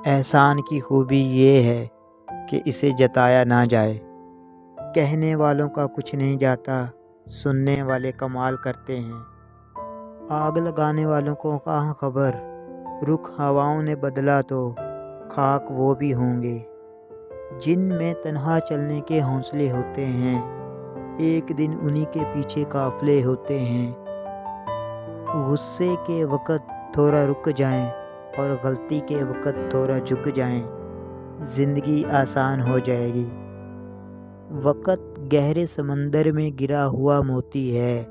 احسان کی خوبی یہ ہے کہ اسے جتایا نہ جائے۔ کہنے والوں کا کچھ نہیں جاتا، سننے والے کمال کرتے ہیں۔ آگ لگانے والوں کو کہاں خبر، رخ ہواؤں نے بدلا تو خاک وہ بھی ہوں گے۔ جن میں تنہا چلنے کے حوصلے ہوتے ہیں، ایک دن انہی کے پیچھے قافلے ہوتے ہیں۔ غصے کے وقت تھوڑا رک جائیں اور غلطی کے وقت تھوڑا جھک جائیں، زندگی آسان ہو جائے گی۔ وقت گہرے سمندر میں گرا ہوا موتی ہے،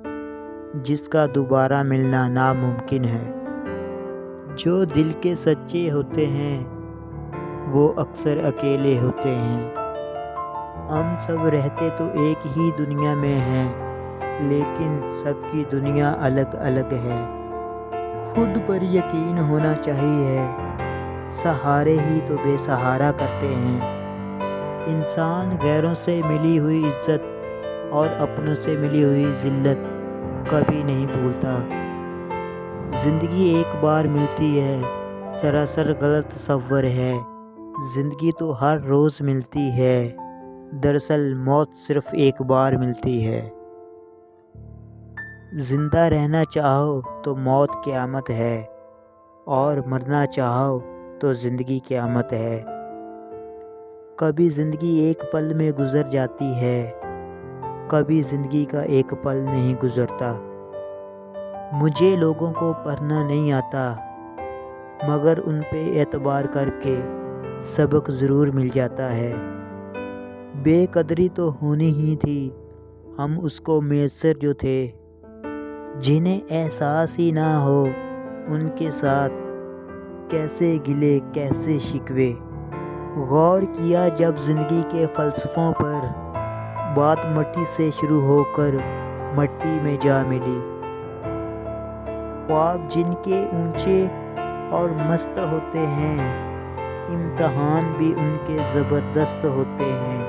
جس کا دوبارہ ملنا ناممکن ہے۔ جو دل کے سچے ہوتے ہیں وہ اکثر اکیلے ہوتے ہیں۔ ہم سب رہتے تو ایک ہی دنیا میں ہیں، لیکن سب کی دنیا الگ الگ ہے۔ خود پر یقین ہونا چاہیے، سہارے ہی تو بے سہارا کرتے ہیں۔ انسان غیروں سے ملی ہوئی عزت اور اپنوں سے ملی ہوئی ذلت کبھی نہیں بھولتا۔ زندگی ایک بار ملتی ہے، سراسر غلط تصور ہے۔ زندگی تو ہر روز ملتی ہے، دراصل موت صرف ایک بار ملتی ہے۔ زندہ رہنا چاہو تو موت قیامت ہے، اور مرنا چاہو تو زندگی قیامت ہے۔ کبھی زندگی ایک پل میں گزر جاتی ہے، کبھی زندگی کا ایک پل نہیں گزرتا۔ مجھے لوگوں کو پڑھنا نہیں آتا، مگر ان پہ اعتبار کر کے سبق ضرور مل جاتا ہے۔ بے قدری تو ہونی ہی تھی، ہم اس کو میسر جو تھے۔ جنہیں احساس ہی نہ ہو ان کے ساتھ کیسے گلے کیسے شکوے۔ غور کیا جب زندگی کے فلسفوں پر، بات مٹی سے شروع ہو کر مٹی میں جا ملی۔ خواب جن کے اونچے اور مست ہوتے ہیں، امتحان بھی ان کے زبردست ہوتے ہیں۔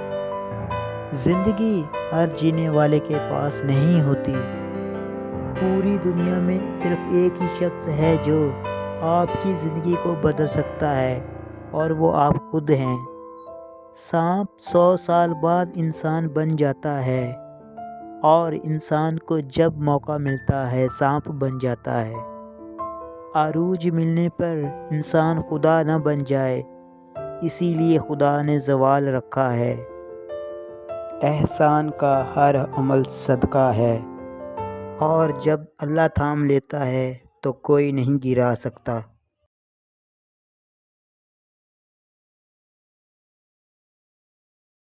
زندگی ہر جینے والے کے پاس نہیں ہوتی۔ پوری دنیا میں صرف ایک ہی شخص ہے جو آپ کی زندگی کو بدل سکتا ہے، اور وہ آپ خود ہیں۔ سانپ 100 سال بعد انسان بن جاتا ہے، اور انسان کو جب موقع ملتا ہے سانپ بن جاتا ہے۔ عروج ملنے پر انسان خدا نہ بن جائے، اسی لیے خدا نے زوال رکھا ہے۔ احسان کا ہر عمل صدقہ ہے، اور جب اللہ تھام لیتا ہے تو کوئی نہیں گرا سکتا۔